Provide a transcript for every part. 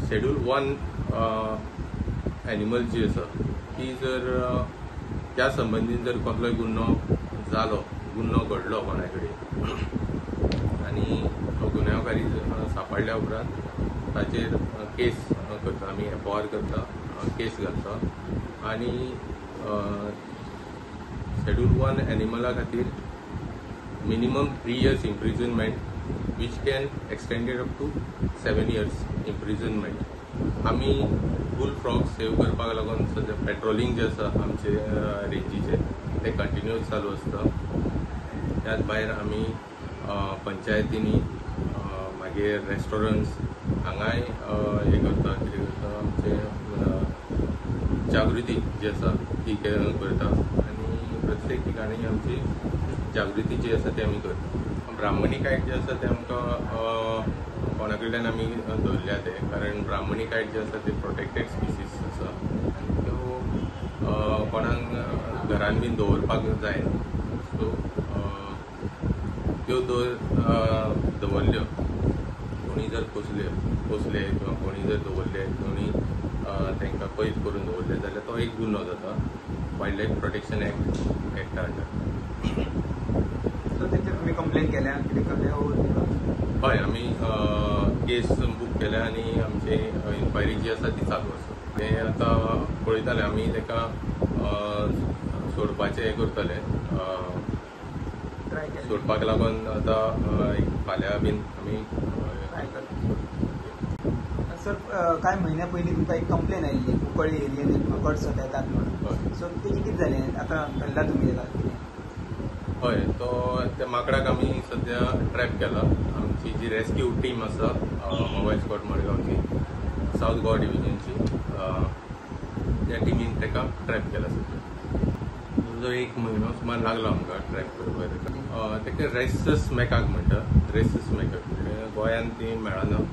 Schedule 1 animal जी आसा ती जर त्या संबंधीत जर कसलोय गुन्हो घडलो कोणा कडेन आनी गुन्यांवकारी सांपडल्या उपरांत ताचेर केस करता आमी FOR करता केस घालता आनी शेड्यूल 1 एनिमला खातीर minimum 3 years imprisonment which can extended up to 7 years imprisonment. आमी बुल फ्रॉग सेव करपाक लागून सद्या पेट्रोलिंग जे आसा आमचे रेंजीचे ते कंटिन्यूअस चालू आसता. त्याच भायर आमी पंचायतींनी मागीर रेस्टॉरंट्स हांगाय हे करता कितें करता आमचे जागृती जी आसा ती करता आनी प्रत्येक ठिकाणी आमची जागृती जी आसा ती आमी करता. ब्राह्मणी कायट जे आसा ते आमकां कोणा कडल्यान आमी धरल्या ते कारण ब्राह्मणी कायट जे आसा ते प्रोटेक्टेड स्पिसीस आसा आनी त्यो कोणाक घरान बीन दवरपाक जायना. सो त्यो दवरल्यो कोणी जर पोसले किंवा कोणी जर दवरले कोणी तांकां कैद करून दवरले जाल्यार तो एक गुन्हो जाता वायल्ड लायफ प्रोटेक्शन एक्टा अंडर. सो तेचेर तुमी कंप्लेन केल्या कितें केलें? हय आमी केस बूक केल्या आनी आमची इन्क्वायरी जी आसा ती चालू आसा. ते आतां पळयताले आमी ताका सोडपाचें हें करतले सोडपाक लागून आतां फाल्यां बीन आमी सर कांय म्हयन्या पयलीं तुमकां एक कंप्लेन आयिल्ली कुंकळ्ळी एरियेन एक मकड सोंपे येतात म्हणून. सो तेजें कितें जालें आतां धरला तुमी ताका कितें? हय तो त्या माकडाक आमी सद्या ट्रॅप केला. आमची जी रेस्क्यू टीम आसा मोबायल स्क्वॉड मडगांवची साऊथ गोवा डिव्हिजनची त्या टिमीन ताका ट्रॅप केला सद्या. जो 1 म्हयनो सुमार लागलो आमकां ट्रॅप करपाक. ताका रेसस मॅकाक म्हणटा. रेसस मॅकाक म्हणजे गोंयांत ती मेळना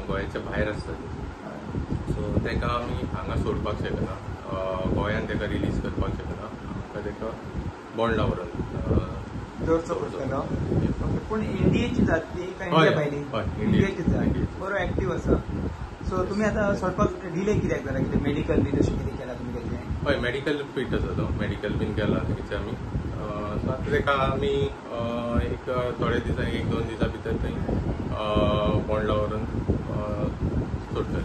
गोंयाच्या भायर आसता ती. सो ताका आमी हांगा सोडपाक शकना गोंयांत ताका रिलीज करपाक शकना. आमकां ताका बोंडला व्हरून दवरचो पडटलो. पूण इंडियेची जात ती काय इंडिया भायली? इंडियेची जात बरो एक्टीव आसा. सो तुमी आतां सोडपाक डिले कित्याक जाला? कितें मेडिकल बी तशें कितें केलां तुमी तेजें? हय मेडिकल फिट आसा तो मेडिकल बीन केला तेचे आमी. सो आतां ताका आमी एक थोड्या दिसांनी 1-2 दिसां भितर थंय बोंडला व्हरून सोडटले.